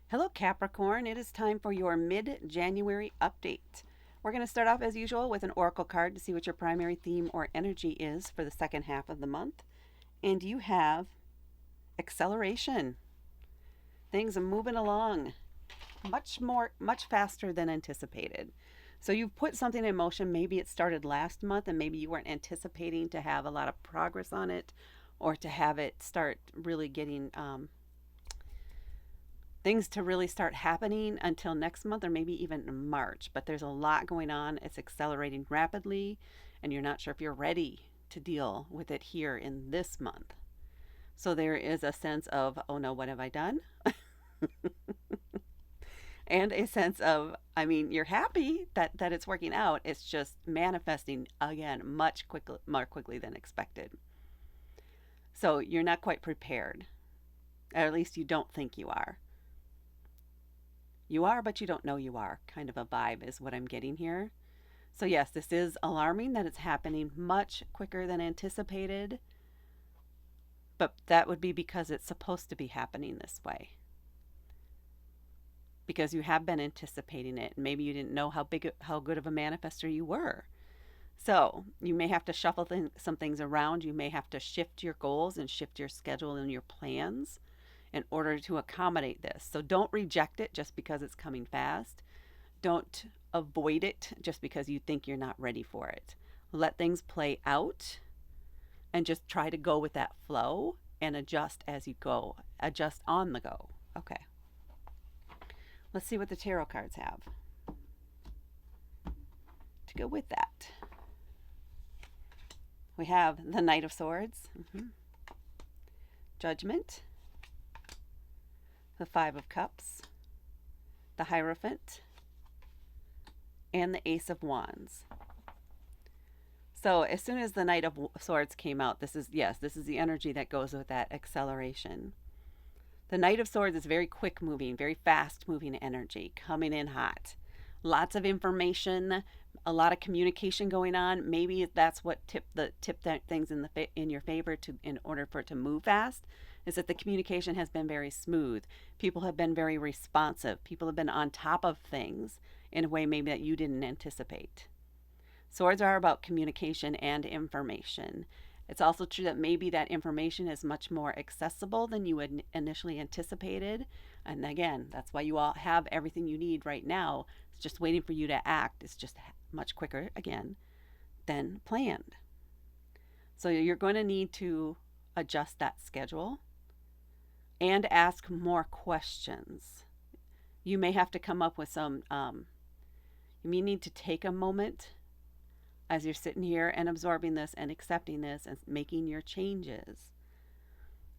Hello, Capricorn. It is time for your mid-January update. We're going to start off as usual with an oracle card to see what your primary theme or energy is for the second half of the month. And you have acceleration. Things are moving along much faster than anticipated. So you've put something in motion. Maybe it started last month and maybe you weren't anticipating to have a lot of progress on it or to have it start really getting things to really start happening until next month or maybe even March. But there's a lot going on. It's accelerating rapidly, and you're not sure if you're ready to deal with it here in this month. So there is a sense of, oh no, what have I done? And a sense of, I mean, you're happy that it's working out. It's just manifesting again more quickly than expected. So you're not quite prepared, or at least you don't think you are. You are, but you don't know you are, kind of a vibe is what I'm getting here. So, yes, this is alarming that it's happening much quicker than anticipated, but that would be because it's supposed to be happening this way. Because you have been anticipating it. Maybe you didn't know how good of a manifester you were. So, you may have to shuffle some things around. You may have to shift your goals and shift your schedule and your plans in order to accommodate this. So don't reject it just because it's coming fast. Don't avoid it just because you think you're not ready for it. Let things play out and just try to go with that flow and adjust as you go. Adjust on the go. Okay. Let's see what the tarot cards have to go with that. We have the Knight of Swords, Judgment, the Five of Cups, the Hierophant, and the Ace of Wands. So as soon as the Knight of Swords came out, this is the energy that goes with that acceleration. The Knight of Swords is very quick moving, very fast moving energy, coming in hot. Lots of information, a lot of communication going on. Maybe that's what tipped things in your favor in order for it to move fast. Is that the communication has been very smooth. People have been very responsive. People have been on top of things in a way maybe that you didn't anticipate. Swords are about communication and information. It's also true that maybe that information is much more accessible than you had initially anticipated. And again, that's why you all have everything you need right now. It's just waiting for you to act. It's just much quicker, again, than planned. So you're going to need to adjust that schedule and ask more questions. You may have to come up with you may need to take a moment as you're sitting here and absorbing this and accepting this and making your changes.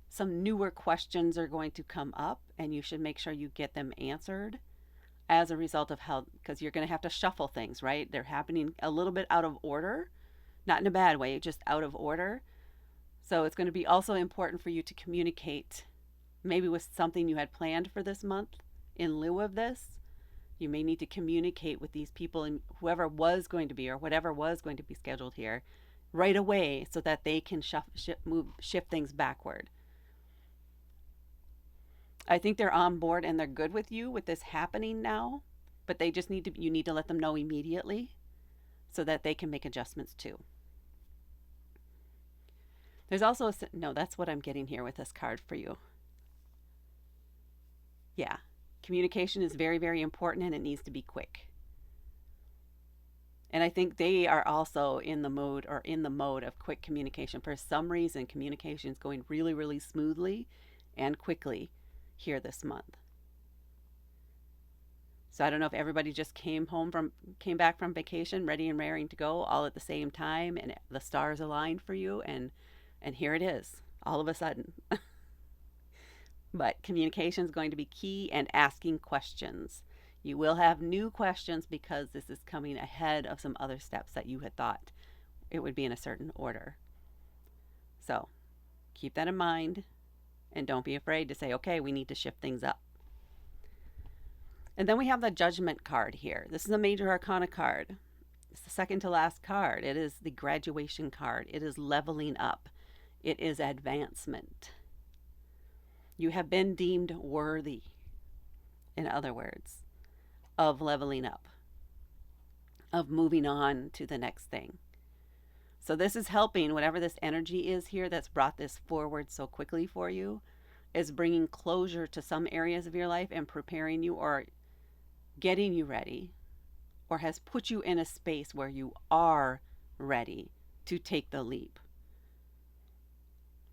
Some newer questions are going to come up, and you should make sure you get them answered as a result of because you're going to have to shuffle things, right? They're happening a little bit out of order, not in a bad way, just out of order. So it's going to be also important for you to communicate maybe with something you had planned for this month in lieu of this. You may need to communicate with these people and whoever was going to be or whatever was going to be scheduled here right away so that they can shift things backward. I think they're on board and they're good with you with this happening now, but you need to let them know immediately so that they can make adjustments too. There's also no, that's what I'm getting here with this card for you. Yeah. Communication is very, very important and it needs to be quick. And I think they are also in the mode of quick communication. For some reason, communication is going really, really smoothly and quickly here this month. So I don't know if everybody just came back from vacation, ready and raring to go all at the same time, and the stars aligned for you, and here it is, all of a sudden. But communication is going to be key, and asking questions. You will have new questions because this is coming ahead of some other steps that you had thought it would be in a certain order. So keep that in mind and don't be afraid to say, okay, we need to shift things up. And then we have the Judgment card here. This is a Major Arcana card. It's the second to last card. It is the graduation card. It is leveling up. It is advancement. You have been deemed worthy. in other words, of leveling up, of moving on to the next thing. So this is helping, whatever this energy is here that's brought this forward so quickly for you, is bringing closure to some areas of your life and preparing you or getting you ready, or has put you in a space where you are ready to take the leap,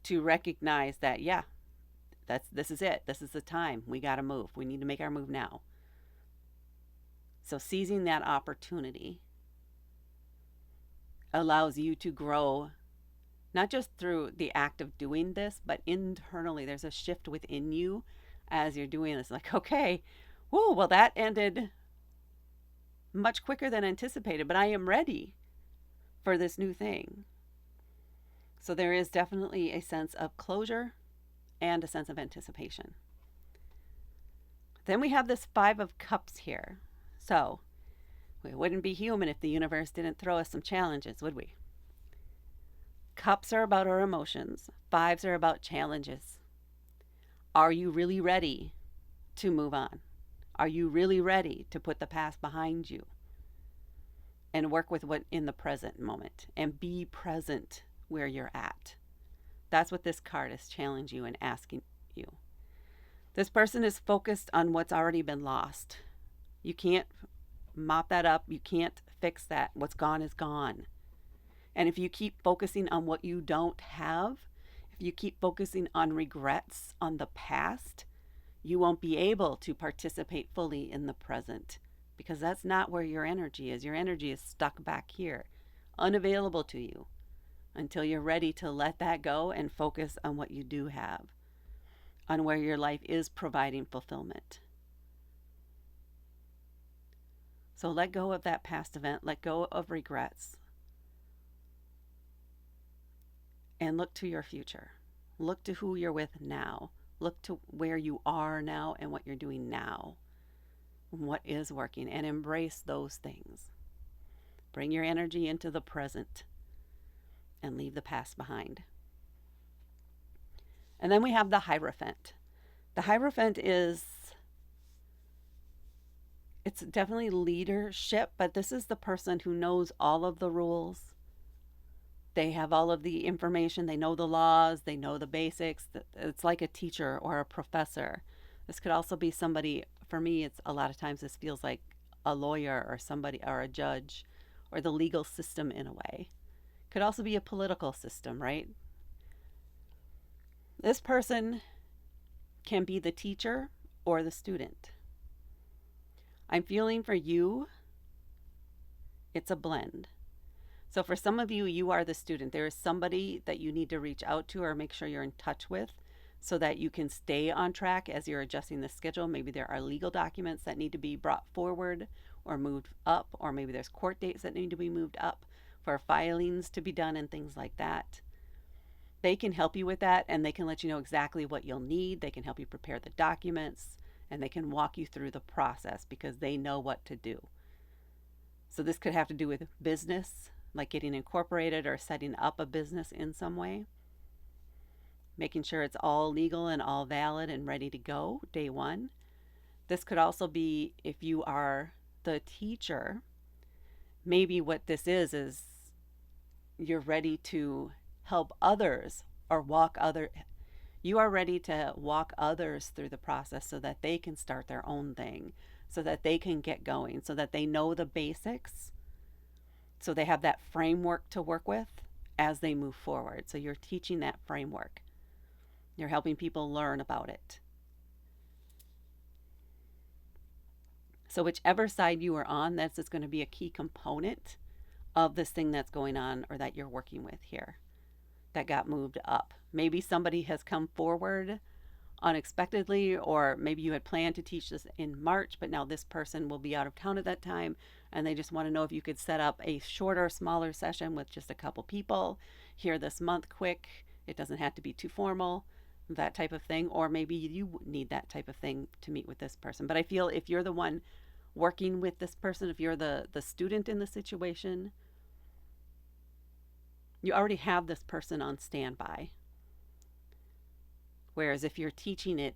to recognize that, yeah, this is it. This is the time. We got to move. We need to make our move now. So seizing that opportunity allows you to grow, not just through the act of doing this, but internally. There's a shift within you as you're doing this. Like, okay, whoa, well, that ended much quicker than anticipated, but I am ready for this new thing. So there is definitely a sense of closure and a sense of anticipation. Then we have this Five of Cups here. So we wouldn't be human if the universe didn't throw us some challenges, would we? Cups are about our emotions. Fives are about challenges. Are you really ready to move on? Are you really ready to put the past behind you and work with what in the present moment and be present where you're at? That's what this card is challenging you and asking you. This person is focused on what's already been lost. You can't mop that up. You can't fix that. What's gone is gone. And if you keep focusing on what you don't have, if you keep focusing on regrets on the past, you won't be able to participate fully in the present, because that's not where your energy is. Your energy is stuck back here, unavailable to you until you're ready to let that go and focus on what you do have, on where your life is providing fulfillment. So let go of that past event, let go of regrets, and look to your future. Look to who you're with now. Look to where you are now and what you're doing now, what is working, and embrace those things. Bring your energy into the present and leave the past behind. And then we have the Hierophant. The Hierophant it's definitely leadership, but this is the person who knows all of the rules. They have all of the information. They know the laws. They know the basics. It's like a teacher or a professor. This could also be somebody, for me, it's a lot of times this feels like a lawyer or somebody or a judge or the legal system in a way. Could also be a political system, right? This person can be the teacher or the student. I'm feeling for you, it's a blend. So for some of you, you are the student. There is somebody that you need to reach out to or make sure you're in touch with so that you can stay on track as you're adjusting the schedule. Maybe there are legal documents that need to be brought forward or moved up, or maybe there's court dates that need to be moved up for filings to be done and things like that. They can help you with that, and they can let you know exactly what you'll need. They can help you prepare the documents, and they can walk you through the process because they know what to do. So this could have to do with business, like getting incorporated or setting up a business in some way, making sure it's all legal and all valid and ready to go day one. This could also be, if you are the teacher, maybe what this is you're ready to help others or you are ready to walk others through the process so that they can start their own thing, so that they can get going, so that they know the basics, so they have that framework to work with as they move forward. So you're teaching that framework. You're helping people learn about it. So whichever side you are on, that's just going to be a key component of this thing that's going on or that you're working with here that got moved up. Maybe somebody has come forward unexpectedly, or maybe you had planned to teach this in March, but now this person will be out of town at that time, and they just want to know if you could set up a shorter, smaller session with just a couple people here this month, quick. It doesn't have to be too formal, that type of thing. Or maybe you need that type of thing to meet with this person. But I feel if you're the one working with this person, if you're the student in the situation, you already have this person on standby. Whereas if you're teaching it,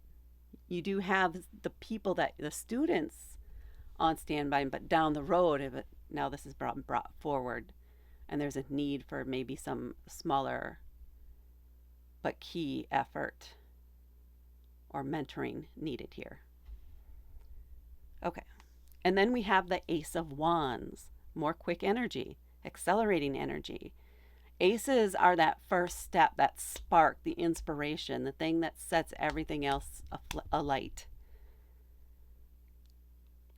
you do have the people that the students on standby, but down the road, if it, now this is brought forward, and there's a need for maybe some smaller but key effort or mentoring needed here. Okay. And then we have the Ace of Wands, more quick energy, accelerating energy. Aces are that first step, that spark, the inspiration, the thing that sets everything else alight.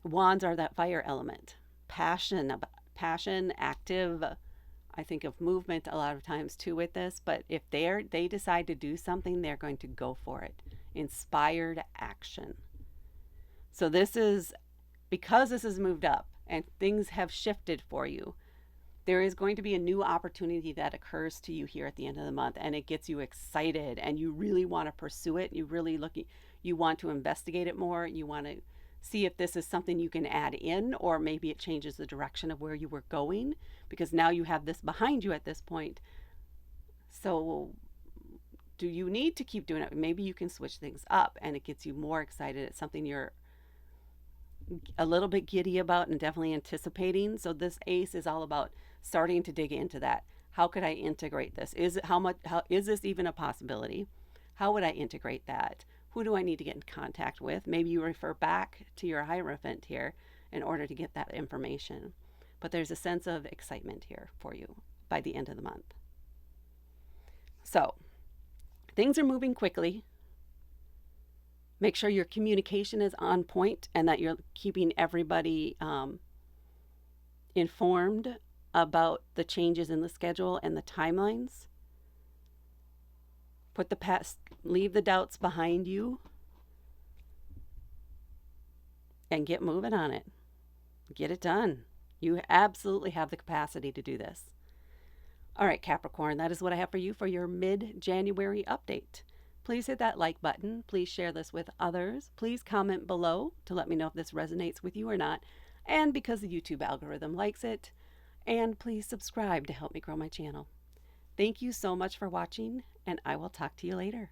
Wands are that fire element, passion, active. I think of movement a lot of times too with this, but if they decide to do something, they're going to go for it. Inspired action. So this is, because this has moved up and things have shifted for you, there is going to be a new opportunity that occurs to you here at the end of the month, and it gets you excited and you really want to pursue it. You want to investigate it more. You want to see if this is something you can add in, or maybe it changes the direction of where you were going, because now you have this behind you at this point. So do you need to keep doing it? Maybe you can switch things up and it gets you more excited. It's something you're a little bit giddy about and definitely anticipating. So this ace is all about starting to dig into that. How could I integrate this? How is this even a possibility? How would I integrate that? Who do I need to get in contact with? Maybe you refer back to your Hierophant here in order to get that information. But there's a sense of excitement here for you by the end of the month. So things are moving quickly. Make sure your communication is on point and that you're keeping everybody informed about the changes in the schedule and the timelines. Put the past, leave the doubts behind you, and get moving on it. Get it done. You absolutely have the capacity to do this. All right, Capricorn, that is what I have for you for your mid-January update. Please hit that like button. Please share this with others. Please comment below to let me know if this resonates with you or not, and because the YouTube algorithm likes it. And please subscribe to help me grow my channel. Thank you so much for watching, and I will talk to you later.